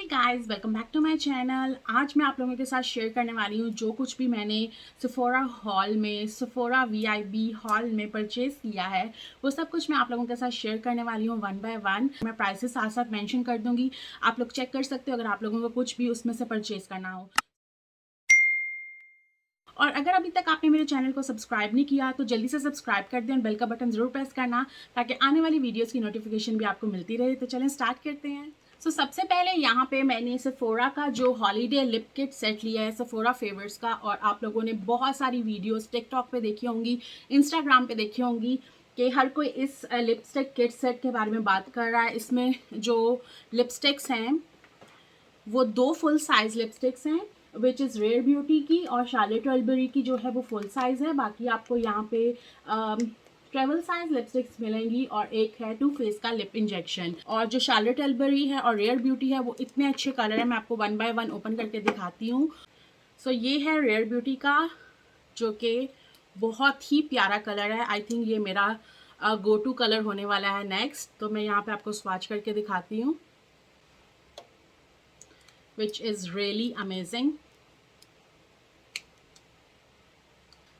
Hey guys, welcome back to my channel. आज मैं आप लोगों के साथ शेयर करने वाली हूँ जो कुछ भी मैंने सेफोरा हॉल में, सेफोरा वीआईपी हॉल में परचेज़ किया है, वो सब कुछ मैं आप लोगों के साथ शेयर करने वाली हूँ वन बाय वन। मैं प्राइसेस साथ साथ मेंशन कर दूँगी, आप लोग चेक कर सकते हो अगर आप लोगों को कुछ भी उसमें से परचेज़ करना हो। और अगर अभी तक आपने मेरे चैनल को सब्सक्राइब नहीं किया तो जल्दी से सब्सक्राइब कर दें और बेल का बटन ज़रूर प्रेस करना ताकि आने वाली वीडियोस की नोटिफिकेशन भी आपको मिलती रहे। तो चलें स्टार्ट करते हैं। सबसे पहले यहाँ पे मैंने सेफोरा का जो हॉलीडे लिप किट सेट लिया है सेफोरा फेवर्स का, और आप लोगों ने बहुत सारी वीडियोस टिकटॉक पे देखी होंगी, इंस्टाग्राम पे देखी होंगी कि हर कोई इस लिपस्टिक किट सेट के बारे में बात कर रहा है। इसमें जो लिपस्टिक्स हैं वो 2 फुल साइज़ लिपस्टिक्स हैं विच इज़ रेयर ब्यूटी की, और शार्लेट टल्बरी की जो है वो फुल साइज़ है। बाकी आपको यहाँ पे ट्रेवल साइज लिपस्टिक्स मिलेंगी और एक है टू फेस का लिप इंजेक्शन। और जो शार्लेट टल्बरी है और रेयर ब्यूटी है वो इतने अच्छे कलर है, मैं आपको वन बाय वन ओपन करके दिखाती हूँ। ये है रेयर ब्यूटी का जो कि बहुत ही प्यारा कलर है। आई थिंक ये मेरा गो टू कलर होने वाला है नेक्स्ट। तो मैं यहाँ पे आपको स्वाच करके दिखाती हूँ which is really amazing।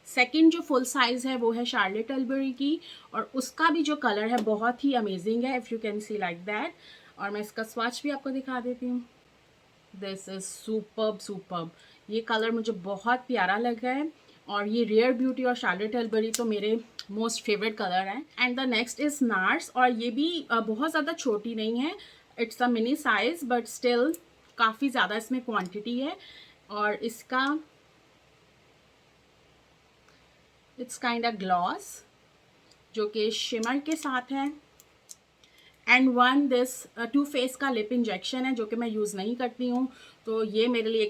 Second जो फुल साइज़ है वो है शार्लेट टल्बरी की, और उसका भी जो कलर है बहुत ही अमेजिंग है, if you can see like that. और मैं इसका स्वाच भी आपको दिखा देती हूँ। This is superb. ये कलर मुझे बहुत प्यारा लगा है, और ये रेयर ब्यूटी और शार्लेट टल्बरी तो मेरे मोस्ट फेवरेट कलर हैं। And the next is nurse, और ये भी बहुत ज़्यादा छोटी नहीं है, it's a mini size but still काफ़ी ज़्यादा इसमें क्वांटिटी है। और इसका इट्स काइंड ऑफ ग्लॉस जो कि शिमर के साथ है। And one this too face का लिप इंजेक्शन है जो कि मैं यूज़ नहीं करती हूँ, तो ये मेरे लिए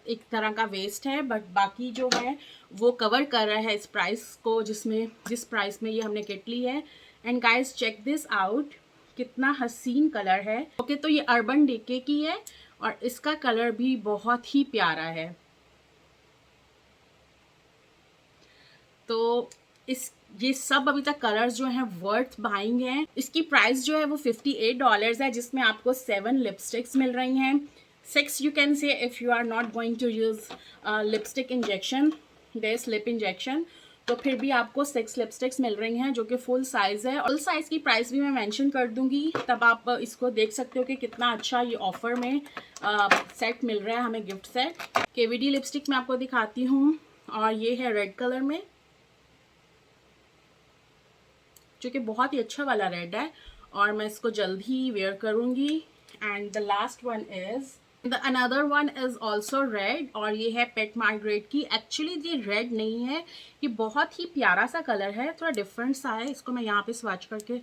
एक तरह का वेस्ट है, बट बाकी जो है वो कवर कर रहा है इस प्राइस को जिस प्राइस में ये हमने किट ली है। And guys check this out, कितना हसीन कलर है। ओके, तो ये अर्बन डिके की है और इसका कलर भी बहुत ही प्यारा है। तो ये सब अभी तक कलर्स जो हैं वर्थ बाइंग हैं। इसकी प्राइस जो है वो $58 है, जिसमें आपको 7 लिपस्टिक्स मिल रही हैं। 6 you can say if you are not going to use lipstick injection, this lip injection, तो फिर भी आपको 6 लिपस्टिक्स मिल रही हैं जो कि फुल साइज़ है। फुल साइज़ की प्राइस भी मैं मेंशन कर दूंगी, तब आप इसको देख सकते हो कि कितना अच्छा ये ऑफ़र में सेट मिल रहा है हमें, गिफ्ट सेट। केवीडी लिपस्टिक मैं आपको दिखाती हूँ, और ये है रेड कलर में जो कि बहुत ही अच्छा वाला रेड है, और मैं इसको जल्द ही वेयर करूँगी। And the last one is the another one is also red, और ये है पेट मार्गरेट की। एक्चुअली ये रेड नहीं है, ये बहुत ही प्यारा सा कलर है, थोड़ा डिफरेंट सा है। इसको मैं यहाँ पे स्वैच करके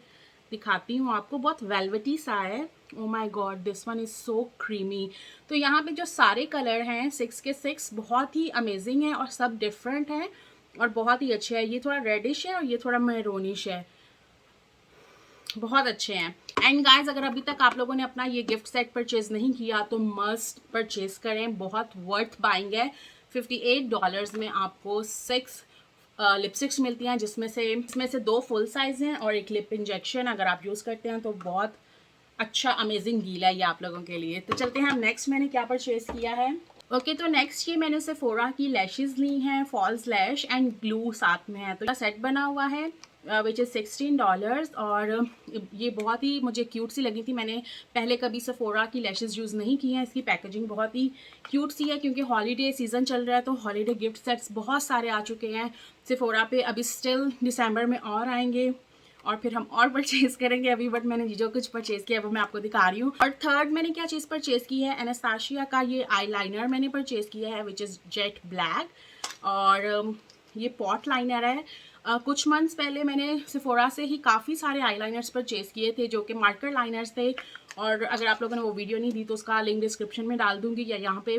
दिखाती हूँ आपको, बहुत वेलवेटी सा है। Oh my God, this one is so creamy. तो यहाँ पे जो सारे कलर हैं 6 के 6 बहुत ही अमेजिंग है और सब डिफरेंट हैं और बहुत ही अच्छे हैं। ये थोड़ा रेडिश है और ये थोड़ा मैरोनिश है, बहुत अच्छे हैं। एंड गाइस, अगर अभी तक आप लोगों ने अपना ये गिफ्ट सेट परचेज नहीं किया तो मस्ट परचेज करें, बहुत वर्थ बाइंग है। $58 में आपको 6 लिपस्टिक्स मिलती हैं, जिसमें से 2 फुल साइज हैं और एक लिप इंजेक्शन अगर आप यूज़ करते हैं तो बहुत अच्छा अमेजिंग डील है ये आप लोगों के लिए। तो चलते हैं हम नेक्स्ट मैंने क्या परचेज किया है। ओके, तो नेक्स्ट ये मैंने सेफोरा की लैशेज़ ली हैं, फॉल्स लैश एंड ग्लू साथ में है। तो सेट बना हुआ है विच इज़ $16, और ये बहुत ही मुझे क्यूट सी लगी थी। मैंने पहले कभी सेफोरा की लैशेज़ यूज़ नहीं की हैं। इसकी पैकेजिंग बहुत ही क्यूट सी है, क्योंकि हॉलीडे सीज़न चल रहा है तो हॉलीडे गिफ्ट सेट्स बहुत सारे आ चुके हैं सेफोरा पे। अभी स्टिल दिसंबर में और आएंगे और फिर हम और परचेज़ करेंगे अभी, बट मैंने जो कुछ परचेज़ किया है वो मैं आपको दिखा रही हूँ। और थर्ड मैंने क्या चीज़ परचेज़ की है, एनास्टेशिया का ये आईलाइनर मैंने परचेज़ किया है विच इज़ जेट ब्लैक, और ये पॉट लाइनर है। कुछ मंथ्स पहले मैंने सेफोरा से ही काफ़ी सारे आईलाइनर्स परचेज़ किए थे जो कि मार्कर लाइनर्स थे, और अगर आप लोगों ने वो वीडियो नहीं दी तो उसका लिंक डिस्क्रिप्शन में डाल दूँगी या यहाँ पे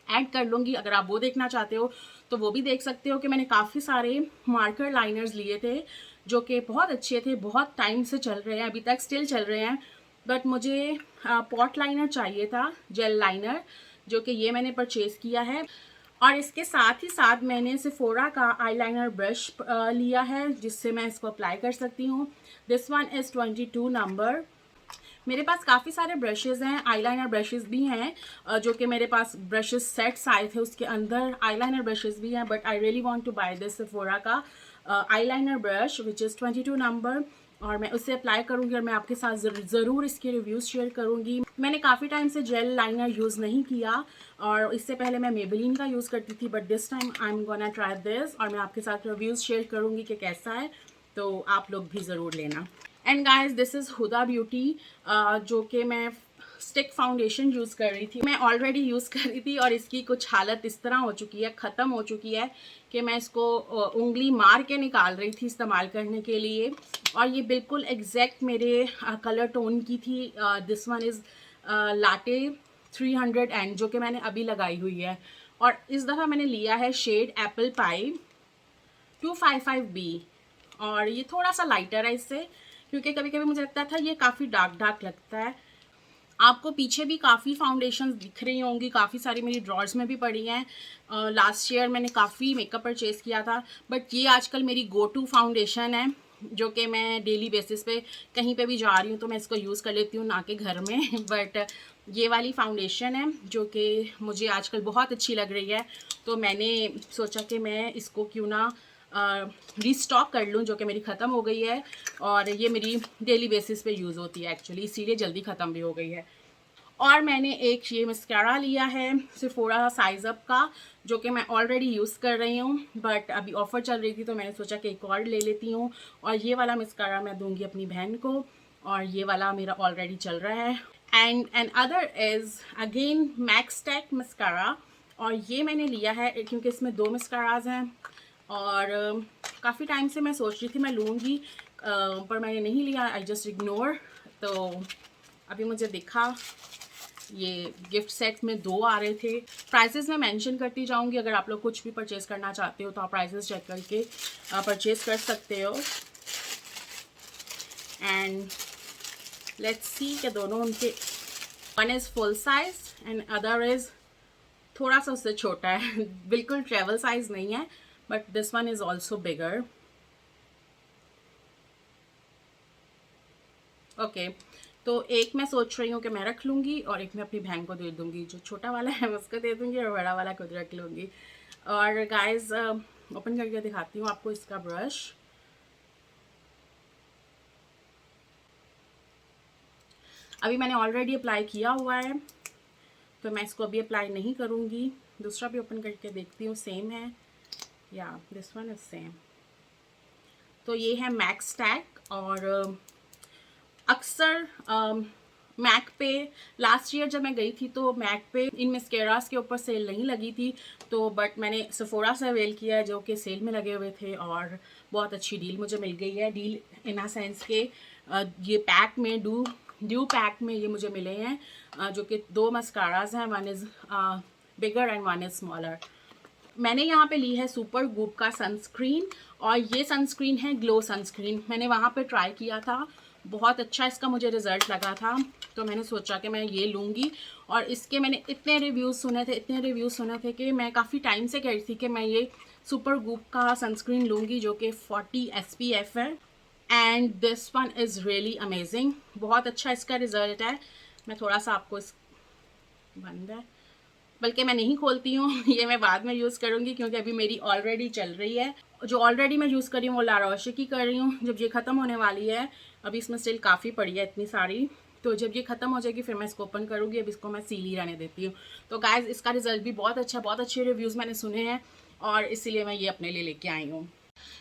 ऐड कर लूँगी। अगर आप वो देखना चाहते हो तो वो भी देख सकते हो कि मैंने काफ़ी सारे मार्कर लाइनर्स लिए थे जो कि बहुत अच्छे थे, बहुत टाइम से चल रहे हैं, अभी तक स्टिल चल रहे हैं। बट मुझे पॉट लाइनर चाहिए था, जेल लाइनर, जो कि ये मैंने परचेज़ किया है। और इसके साथ ही साथ मैंने सेफोरा का आईलाइनर ब्रश लिया है जिससे मैं इसको अप्लाई कर सकती हूँ। दिस वन इज़ 22 नंबर, मेरे पास काफ़ी सारे ब्रशेज़ हैं, आईलाइनर ब्रशेज़ भी हैं जो कि मेरे पास ब्रशेज़ सेट्स आए थे, उसके अंदर आईलाइनर ब्रशेज़ भी हैं, but I really want to buy this Sephora का eyeliner brush which is 22 number, और मैं उससे अप्लाई करूँगी और मैं आपके साथ ज़रूर इसके रिव्यूज़ शेयर करूँगी। मैंने काफ़ी टाइम से जेल लाइनर यूज़ नहीं किया, और इससे पहले मैं मेबेलिन का यूज़ करती थी, but this time I am gonna try this, और मैं आपके साथ रिव्यूज़ शेयर करूँगी कि कैसा है, तो आप लोग भी ज़रूर लेना। And guys, this is Huda Beauty, जो कि मैं स्टिक फाउंडेशन यूज़ कर रही थी, मैं ऑलरेडी यूज़ कर रही थी, और इसकी कुछ हालत इस तरह हो चुकी है, ख़त्म हो चुकी है कि मैं इसको उंगली मार के निकाल रही थी इस्तेमाल करने के लिए, और ये बिल्कुल एग्जैक्ट मेरे कलर टोन की थी। This one is latte 300 and, जो कि मैंने अभी लगाई हुई है, और इस दफ़ा मैंने लिया है शेड एप्पल पाई 255B, और ये थोड़ा सा लाइटर है इससे, क्योंकि कभी कभी मुझे लगता था ये काफ़ी डार्क डार्क लगता है। आपको पीछे भी काफ़ी फाउंडेशन दिख रही होंगी, काफ़ी सारी मेरी ड्रॉर्स में भी पड़ी हैं। लास्ट ईयर मैंने काफ़ी मेकअप परचेज़ किया था, बट ये आजकल मेरी गो टू फाउंडेशन है, जो कि मैं डेली बेसिस पे कहीं पे भी जा रही हूँ तो मैं इसको यूज़ कर लेती हूँ, ना कि घर में बट ये वाली फाउंडेशन है जो कि मुझे आजकल बहुत अच्छी लग रही है, तो मैंने सोचा कि मैं इसको क्यों ना रीस्टॉक कर लूँ, जो कि मेरी ख़त्म हो गई है, और ये मेरी डेली बेसिस पे यूज़ होती है एक्चुअली, इसीलिए जल्दी ख़त्म भी हो गई है। और मैंने एक ये मस्कारा लिया है सेफोरा साइज़ अप का, जो कि मैं ऑलरेडी यूज़ कर रही हूँ, बट अभी ऑफ़र चल रही थी तो मैंने सोचा कि एक और ले लेती हूँ, और ये वाला मस्कारा मैं दूँगी अपनी बहन को, और ये वाला मेरा ऑलरेडी चल रहा है। And other is again Max Tech mascara, और ये मैंने लिया है क्योंकि इसमें 2 मस्काराज हैं, और काफ़ी टाइम से मैं सोच रही थी मैं लूँगी, पर मैंने नहीं लिया, आई जस्ट इग्नोर। तो अभी मुझे दिखा ये गिफ्ट सेट में 2 आ रहे थे। प्राइसेस मैं मेंशन करती जाऊंगी, अगर आप लोग कुछ भी परचेज़ करना चाहते हो तो आप प्राइसेस चेक करके परचेज़ कर सकते हो। एंड लेट्स सी कि दोनों उनके, one is full size and other is थोड़ा सा उससे छोटा है बिल्कुल ट्रेवल साइज़ नहीं है, but this one is also bigger. Okay, तो एक मैं सोच रही हूँ कि मैं रख लूँगी, और एक मैं अपनी बहन को दे दूँगी, जो छोटा वाला है उसको दे दूँगी, और बड़ा वाला खुद रख लूँगी। और गाइस, ओपन करके दिखाती हूँ आपको इसका ब्रश। अभी मैंने ऑलरेडी अप्लाई किया हुआ है, तो मैं इसको अभी अप्लाई नहीं करूँगी। दूसरा भी ओपन करके देखती हूँ, सेम है या दिस वन इज सेम। तो ये है मैक्स टैक, और अक्सर मैक पे लास्ट ईयर जब मैं गई थी तो मैक पे इन मस्केरास के ऊपर सेल नहीं लगी थी, तो बट मैंने सेफोरा से अवेल किया जो कि सेल में लगे हुए थे, और बहुत अच्छी डील मुझे मिल गई है। डील इन अ सेंस के ये पैक में ड्यू पैक में ये मुझे मिले हैं, जो कि 2 मस्काराज हैं, one is bigger and one is smaller. मैंने यहाँ पे ली है सुपर गूप का सनस्क्रीन, और ये सनस्क्रीन है ग्लो सनस्क्रीन। मैंने वहाँ पे ट्राई किया था, बहुत अच्छा इसका मुझे रिज़ल्ट लगा था, तो मैंने सोचा कि मैं ये लूँगी। और इसके मैंने इतने रिव्यूज़ सुने थे कि मैं काफ़ी टाइम से कह रही थी कि मैं ये सुपर गूप का सनस्क्रीन लूँगी, जो कि 40 SPF है, and this one is really amazing. बहुत अच्छा इसका रिज़ल्ट है। मैं थोड़ा सा आपको इस बंद है, बल्कि मैं नहीं खोलती हूँ ये मैं बाद में यूज़ करूँगी, क्योंकि अभी मेरी ऑलरेडी चल रही है। जो ऑलरेडी मैं यूज़ कर रही हूँ वो ला रोशे की कर रही हूँ। जब ये ख़त्म होने वाली है, अभी इसमें स्टिल काफ़ी पड़ी है इतनी सारी, तो जब ये ख़त्म हो जाएगी फिर मैं इसको ओपन करूँगी। अब इसको मैं सील ही रहने देती हूँ। तो गाइज़, इसका रिज़ल्ट भी बहुत अच्छा, बहुत अच्छे रिव्यूज़ मैंने सुने हैं, और इसीलिए मैं ये अपने लिए लेके आई हूँ।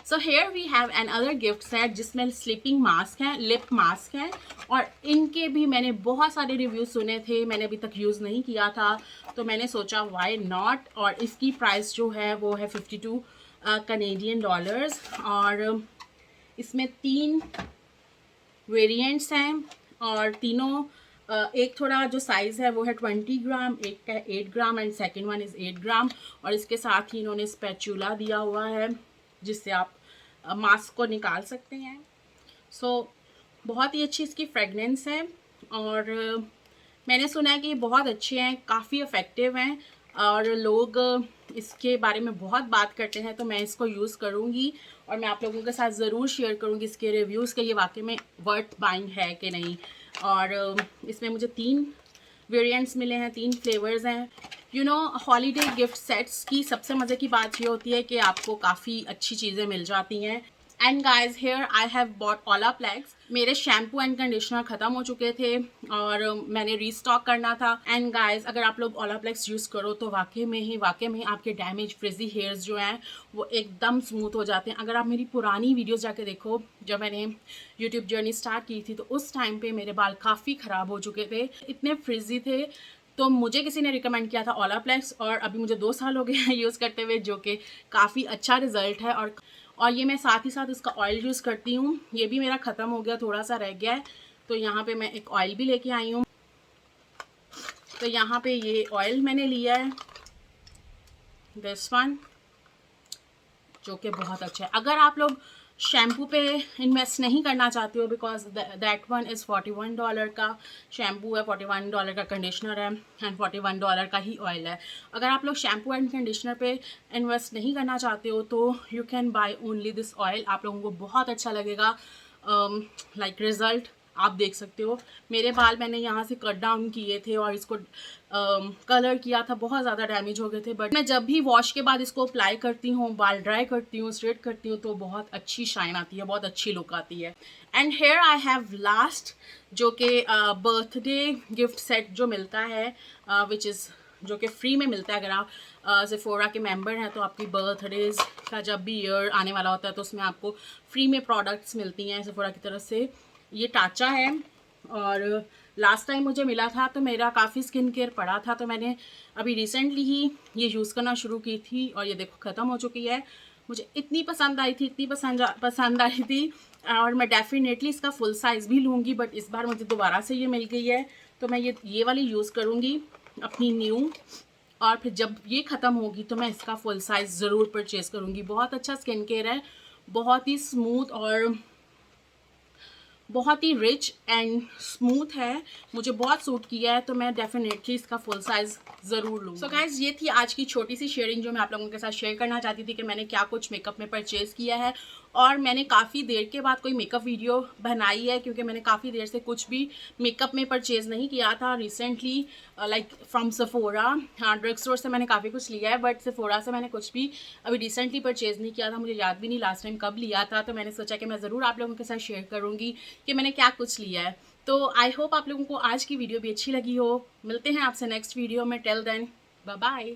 So here we have another gift set, जिसमें स्लीपिंग मास्क हैं, लिप मास्क हैं, और इनके भी मैंने बहुत सारे रिव्यूज़ सुने थे, मैंने अभी तक यूज़ नहीं किया था, तो मैंने सोचा वाई नॉट। और इसकी प्राइस जो है वो है 52 कैनेडियन डॉलर्स, और इसमें 3 वेरिएंट्स हैं, और तीनों एक थोड़ा जो साइज़ है वो है 20 ग्राम, एक का 8 gram and second one is 8 ग्राम, और इसके साथ ही इन्होंने स्पैचुला दिया हुआ है जिससे आप मास्क को निकाल सकते हैं। सो बहुत ही अच्छी इसकी फ्रेगनेंस है, और मैंने सुना है कि ये बहुत अच्छे हैं, काफ़ी इफ़ेक्टिव हैं, और लोग इसके बारे में बहुत बात करते हैं, तो मैं इसको यूज़ करूँगी, और मैं आप लोगों के साथ ज़रूर शेयर करूँगी इसके रिव्यूज़ के ये वाकई में वर्थ बाइंग है कि नहीं। और इसमें मुझे 3 वेरिएंट्स मिले हैं, 3 फ्लेवर्स हैं। You know holiday gift sets की सबसे मज़े की बात ये होती है कि आपको काफ़ी अच्छी चीज़ें मिल जाती हैं। And guys here I have bought Olaplex. मेरे शैम्पू एंड कंडीशनर ख़त्म हो चुके थे और मैंने रीस्टॉक करना था। एंड गाइज अगर आप लोग ओलाप्लेक्स यूज़ करो तो वाकई में आपके डैमेज फ्रिजी हेयर्स जो हैं वो एकदम स्मूथ हो जाते हैं। अगर आप मेरी पुरानी वीडियोस जाके देखो, जब मैंने यूट्यूब जर्नी स्टार्ट की थी तो उस टाइम पे मेरे बाल काफ़ी ख़राब हो चुके थे, इतने फ्रिजी थे। तो मुझे किसी ने रिकमेंड किया था ओलाप्लेक्स और अभी मुझे 2 साल हो गए हैं यूज़ करते हुए, जो कि काफ़ी अच्छा रिज़ल्ट है। और ये मैं साथ ही साथ इसका ऑयल यूज़ करती हूँ। ये भी मेरा ख़त्म हो गया, थोड़ा सा रह गया है, तो यहाँ पे मैं एक ऑयल भी लेके आई हूँ। तो यहाँ पे ये ऑयल मैंने लिया है, दिस वन, जो कि बहुत अच्छा है। अगर आप लोग शैम्पू पे इन्वेस्ट नहीं करना चाहते हो, बिकॉज दैट वन इज़ $41 का शैम्पू है, $41 का कंडीशनर है एंड $41 का ही ऑयल है। अगर आप लोग शैम्पू एंड कंडीशनर पे इन्वेस्ट नहीं करना चाहते हो तो you can by only this oil. आप लोगों को बहुत अच्छा लगेगा। लाइक रिज़ल्ट आप देख सकते हो। मेरे बाल मैंने यहाँ से कट डाउन किए थे और इसको कलर किया था, बहुत ज़्यादा डैमेज हो गए थे, बट मैं जब भी वॉश के बाद इसको अप्लाई करती हूँ, बाल ड्राई करती हूँ, स्ट्रेट करती हूँ, तो बहुत अच्छी शाइन आती है, बहुत अच्छी लुक आती है। And here I have last, जो कि बर्थडे गिफ्ट सेट जो मिलता है, विच इज़ जो कि फ्री में मिलता है। अगर आप सेफोरा के मेंबर हैं तो आपकी बर्थडेज का जब भी ईयर आने वाला होता है तो उसमें आपको फ्री में प्रोडक्ट्स मिलती हैं सेफोरा की तरफ से। ये टाचा है और लास्ट टाइम मुझे मिला था तो मेरा काफ़ी स्किन केयर पड़ा था, तो मैंने अभी रिसेंटली ही ये यूज़ करना शुरू की थी और ये देखो ख़त्म हो चुकी है। मुझे इतनी पसंद आई थी, इतनी पसंद आई थी, और मैं डेफिनेटली इसका फुल साइज़ भी लूँगी, बट इस बार मुझे दोबारा से ये मिल गई है तो मैं ये वाली यूज़ करूँगी अपनी न्यू, और फिर जब ये ख़त्म होगी तो मैं इसका फुल साइज़ ज़रूर परचेज़ करूँगी। बहुत अच्छा स्किन केयर है, बहुत ही स्मूथ और बहुत ही रिच एंड स्मूथ है, मुझे बहुत सूट किया है, तो मैं डेफिनेटली इसका फुल साइज़ ज़रूर लूँगी। सो गाइज़ ये थी आज की छोटी सी शेयरिंग जो मैं आप लोगों के साथ शेयर करना चाहती थी कि मैंने क्या कुछ मेकअप में परचेज़ किया है। और मैंने काफ़ी देर के बाद कोई मेकअप वीडियो बनाई है, क्योंकि मैंने काफ़ी देर से कुछ भी मेकअप में परचेज़ नहीं किया था रिसेंटली, लाइक फ्रॉम सेफोरा। हाँ, ड्रग स्टोर से मैंने काफ़ी कुछ लिया है, बट सेफोरा से मैंने कुछ भी अभी रिसेंटली परचेज़ नहीं किया था। मुझे याद भी नहीं लास्ट टाइम कब लिया था, तो मैंने सोचा कि मैं ज़रूर आप लोगों के साथ शेयर करूँगी कि मैंने क्या कुछ लिया है। तो आई होप आप लोगों को आज की वीडियो भी अच्छी लगी हो। मिलते हैं आपसे नेक्स्ट वीडियो में। Till then bye bye.